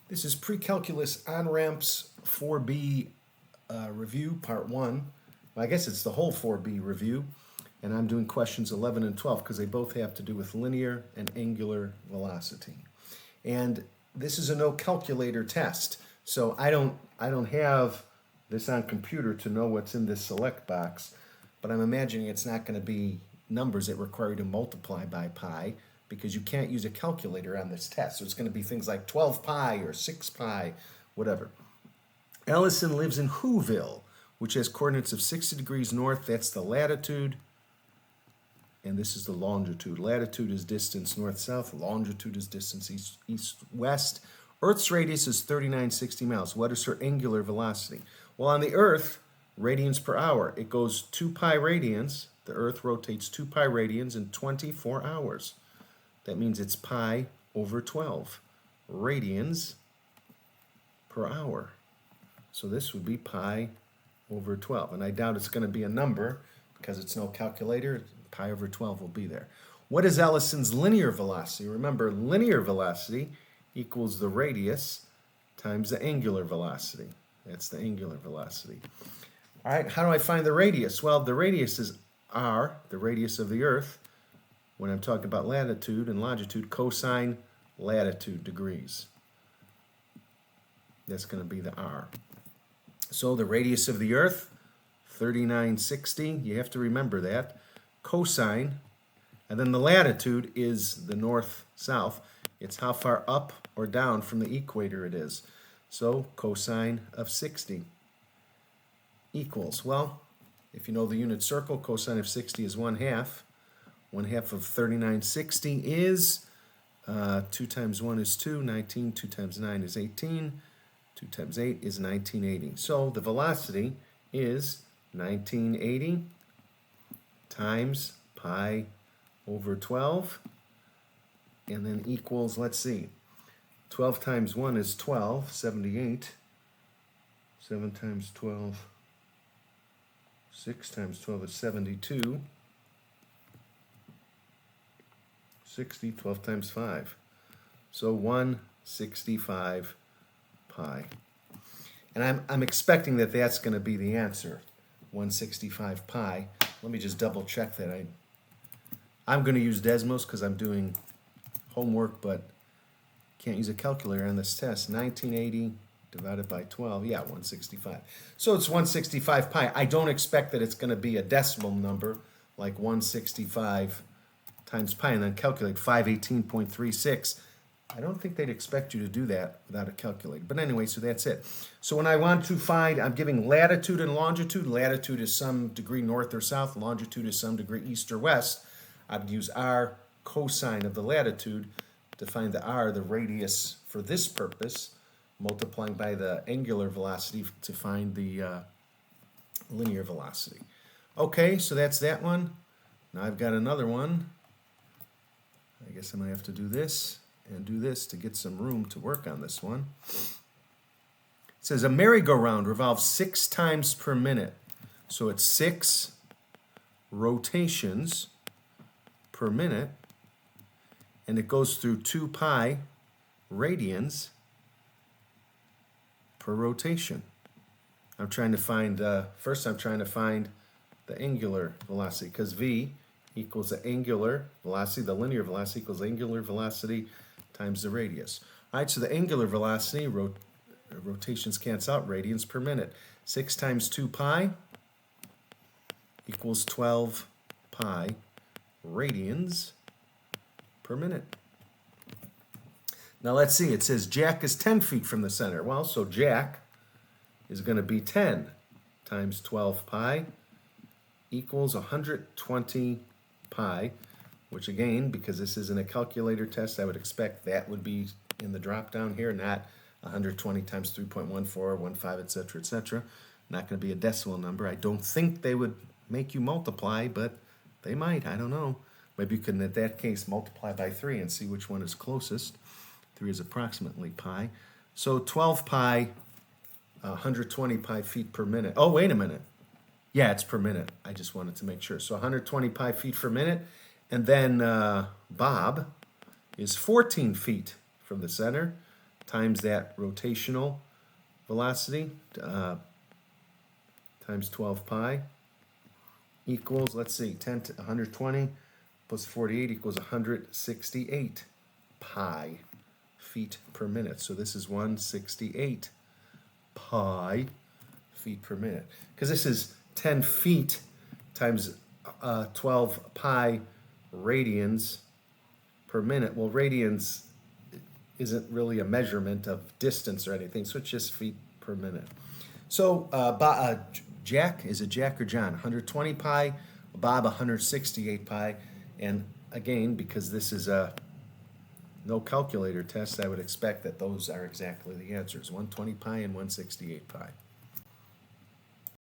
This is Pre-Calculus Onramps 4B review, part 1. Well, I guess it's the whole 4B review, and I'm doing questions 11 and 12 because they both have to do with linear and angular velocity. And this is a no calculator test, so I don't have this on computer to know what's in this select box, but I'm imagining it's not going to be numbers that require you to multiply by pi, because you can't use a calculator on this test. So it's going to be things like 12 pi or 6 pi, whatever. Ellison lives in Whoville, which has coordinates of 60 degrees north. That's the latitude. And this is the longitude. Latitude is distance north-south. Longitude is distance east-west. Earth's radius is 3960 miles. What is her angular velocity? Well, on the Earth, radians per hour. It goes 2 pi radians. The Earth rotates 2 pi radians in 24 hours. That means it's pi over 12 radians per hour. So this would be pi over 12. And I doubt it's going to be a number because it's no calculator. Pi over 12 will be there. What is Ellison's linear velocity? Remember, linear velocity equals the radius times the angular velocity. That's the angular velocity. All right, how do I find the radius? Well, the radius is r, the radius of the Earth. When I'm talking about latitude and longitude, cosine latitude degrees. That's going to be the r. So the radius of the Earth, 3960. You have to remember that. Cosine, and then the latitude is the north-south. It's how far up or down from the equator it is. So cosine of 60 equals, well, if you know the unit circle, cosine of 60 is 1/2. 1/2 of 3960 is 2 times 1 is 2, 19, 2 times 9 is 18, 2 times 8 is 1980. So the velocity is 1980 times pi over 12, and then equals, let's see, 12 times 1 is 12, 78, 7 times 12, 6 times 12 is 72, 60, 12 times 5. So 165 pi. And I'm expecting that that's going to be the answer, 165 pi. Let me just double check that. I'm going to use Desmos because I'm doing homework, but can't use a calculator on this test. 1980 divided by 12, yeah, 165. So it's 165 pi. I don't expect that it's going to be a decimal number like 165 times pi and then calculate 518.36. I don't think they'd expect you to do that without a calculator. But anyway, so that's it. So when I want to find, I'm giving latitude and longitude. Latitude is some degree north or south. Longitude is some degree east or west. I would use r cosine of the latitude to find the r, the radius for this purpose, multiplying by the angular velocity to find the linear velocity. Okay, so that's that one. Now I've got another one. I guess I'm going to have to do this and do this to get some room to work on this one. It says a merry-go-round revolves 6 times per minute. So it's 6 rotations per minute, and it goes through 2 pi radians per rotation. I'm trying to find, first I'm trying to find the angular velocity, because v equals the angular velocity, the linear velocity equals angular velocity times the radius. All right, so the angular velocity, rotations cancel out, radians per minute. 6 times 2 pi equals 12 pi radians per minute. Now let's see, it says Jack is 10 feet from the center. Well, so Jack is going to be 10 times 12 pi equals 120 pi, which again, because this isn't a calculator test, I would expect that would be in the drop down here, not 120 times 3.1415, etc., etc. Not going to be a decimal number. I don't think they would make you multiply, but they might. I don't know. Maybe you can, in that case, multiply by 3 and see which one is closest. 3 is approximately pi. So 12 pi, 120 pi feet per minute. Oh, wait a minute. Yeah, it's per minute. I just wanted to make sure. So 120 pi feet per minute. And then Bob is 14 feet from the center. times that rotational velocity, times 12 pi, equals, let's see, 10 to 120 plus 48 equals 168 pi feet per minute. So this is 168 pi feet per minute. Because this is 10 feet times 12 pi radians per minute. Well, radians isn't really a measurement of distance or anything, so it's just feet per minute. So Jack, is it Jack or John? 120 pi, Bob 168 pi, and again, because this is a no calculator test, I would expect that those are exactly the answers, 120 pi and 168 pi.